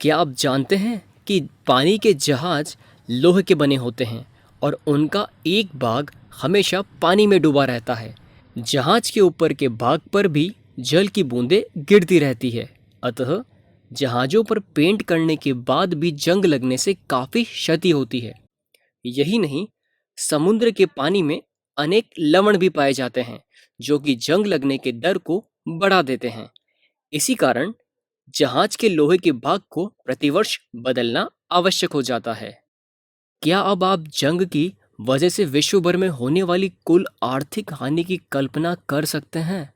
क्या आप जानते हैं कि पानी के जहाज लोहे के बने होते हैं और उनका एक भाग हमेशा पानी में डूबा रहता है। जहाज के ऊपर के भाग पर भी जल की बूंदें गिरती रहती है। अतः जहाज़ों पर पेंट करने के बाद भी जंग लगने से काफ़ी क्षति होती है। यही नहीं, समुद्र के पानी में अनेक लवण भी पाए जाते हैं जो कि जंग लगने के डर को बढ़ा देते हैं। इसी कारण जहाज के लोहे के भाग को प्रतिवर्ष बदलना आवश्यक हो जाता है। क्या अब आप जंग की वजह से विश्व भर में होने वाली कुल आर्थिक हानि की कल्पना कर सकते हैं?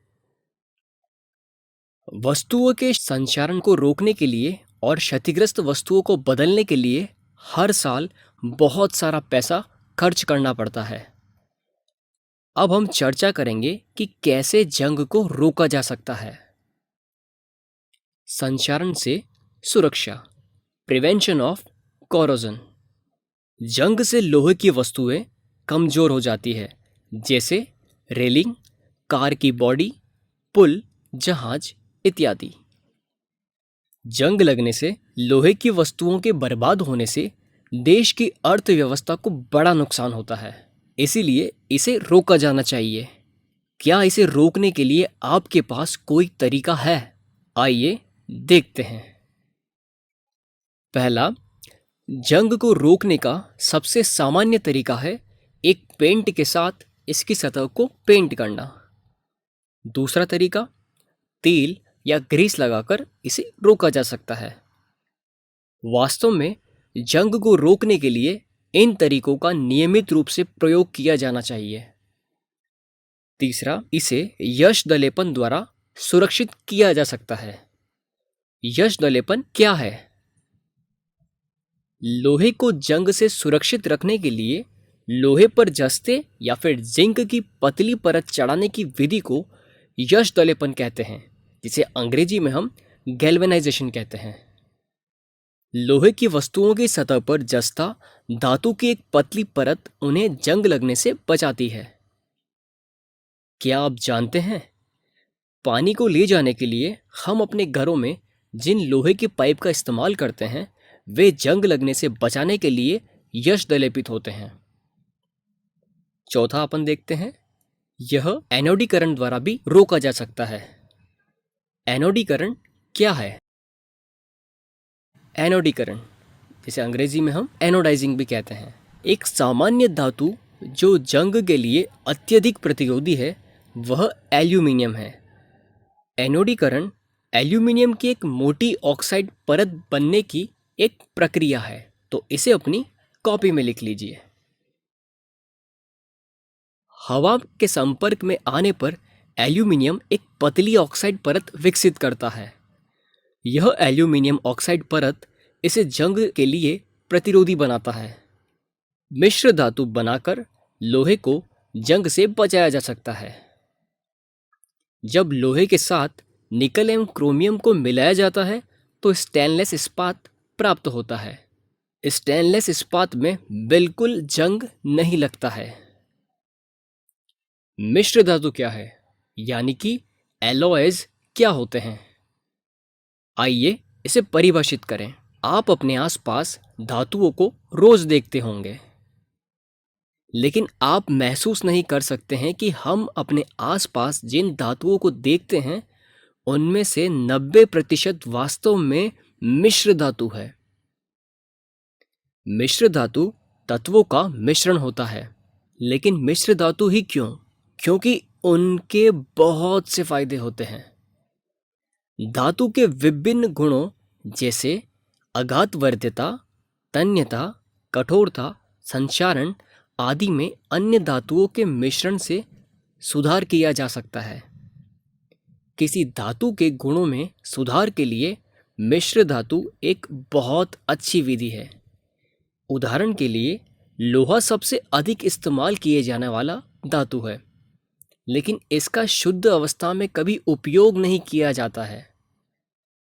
वस्तुओं के संचारण को रोकने के लिए और क्षतिग्रस्त वस्तुओं को बदलने के लिए हर साल बहुत सारा पैसा खर्च करना पड़ता है। अब हम चर्चा करेंगे कि कैसे जंग को रोका जा सकता है। संचारण से सुरक्षा, प्रिवेंशन ऑफ कोरोजन। जंग से लोहे की वस्तुएं कमजोर हो जाती है, जैसे रेलिंग, कार की बॉडी, पुल, जहाज इत्यादि। जंग लगने से लोहे की वस्तुओं के बर्बाद होने से देश की अर्थव्यवस्था को बड़ा नुकसान होता है। इसीलिए इसे रोका जाना चाहिए। क्या इसे रोकने के लिए आपके पास कोई तरीका है? आइए देखते हैं। पहला, जंग को रोकने का सबसे सामान्य तरीका है एक पेंट के साथ इसकी सतह को पेंट करना। दूसरा तरीका, तेल या ग्रीस लगाकर इसे रोका जा सकता है। वास्तव में जंग को रोकने के लिए इन तरीकों का नियमित रूप से प्रयोग किया जाना चाहिए। तीसरा, इसे यश दलेपन द्वारा सुरक्षित किया जा सकता है। यश दलेपन क्या है? लोहे को जंग से सुरक्षित रखने के लिए लोहे पर जस्ते या फिर जिंक की पतली परत चढ़ाने की विधि को यश दलेपन कहते हैं, जिसे अंग्रेजी में हम गैल्वेनाइजेशन कहते हैं। लोहे की वस्तुओं की सतह पर जस्ता धातु की एक पतली परत उन्हें जंग लगने से बचाती है। क्या आप जानते हैं, पानी को ले जाने के लिए हम अपने घरों में जिन लोहे की पाइप का इस्तेमाल करते हैं वे जंग लगने से बचाने के लिए यश दलेपित होते हैं। चौथा अपन देखते हैं, यह एनोडीकरण द्वारा भी रोका जा सकता है। एनोडीकरण क्या है? एनोडीकरण, जिसे अंग्रेजी में हम एनोडाइजिंग भी कहते हैं, एक सामान्य धातु जो जंग के लिए अत्यधिक प्रतिरोधी है वह एल्यूमिनियम है। एनोडीकरण एल्यूमिनियम की एक मोटी ऑक्साइड परत बनने की एक प्रक्रिया है, तो इसे अपनी कॉपी में लिख लीजिए। हवा के संपर्क में आने पर एल्यूमिनियम एक पतली ऑक्साइड परत विकसित करता है। यह एल्यूमिनियम ऑक्साइड परत इसे जंग के लिए प्रतिरोधी बनाता है। मिश्र धातु बनाकर लोहे को जंग से बचाया जा सकता है। जब लोहे के साथ निकल एवं क्रोमियम को मिलाया जाता है तो स्टेनलेस इस्पात प्राप्त होता है। स्टेनलेस इस्पात में बिल्कुल जंग नहीं लगता है। मिश्र धातु क्या है, यानी कि एलॉयज क्या होते हैं? आइए इसे परिभाषित करें। आप अपने आसपास धातुओं को रोज देखते होंगे, लेकिन आप महसूस नहीं कर सकते हैं कि हम अपने आसपास जिन धातुओं को देखते हैं उनमें से 90% वास्तव में मिश्र धातु है। मिश्र धातु तत्वों का मिश्रण होता है, लेकिन मिश्र धातु ही क्यों? क्योंकि उनके बहुत से फायदे होते हैं। धातु के विभिन्न गुणों जैसे आघातवर्ध्यता, तन्यता, कठोरता, संचारण आदि में अन्य धातुओं के मिश्रण से सुधार किया जा सकता है। किसी धातु के गुणों में सुधार के लिए मिश्र धातु एक बहुत अच्छी विधि है। उदाहरण के लिए लोहा सबसे अधिक इस्तेमाल किए जाने वाला धातु है, लेकिन इसका शुद्ध अवस्था में कभी उपयोग नहीं किया जाता है।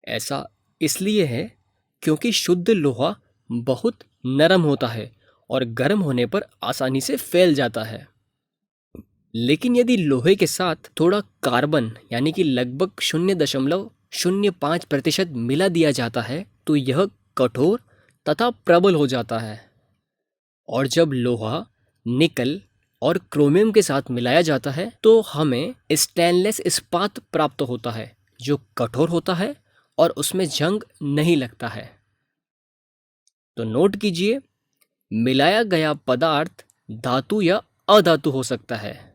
ऐसा इसलिए है क्योंकि शुद्ध लोहा बहुत नरम होता है और गर्म होने पर आसानी से फैल जाता है। लेकिन यदि लोहे के साथ थोड़ा कार्बन यानी कि लगभग 0.05% मिला दिया जाता है तो यह कठोर तथा प्रबल हो जाता है। और जब लोहा, निकल और क्रोमियम के साथ मिलाया जाता है तो हमें स्टेनलेस इस्पात प्राप्त होता है, जो कठोर होता है और उसमें जंग नहीं लगता है। तो नोट कीजिए, मिलाया गया पदार्थ धातु या अधातु हो सकता है।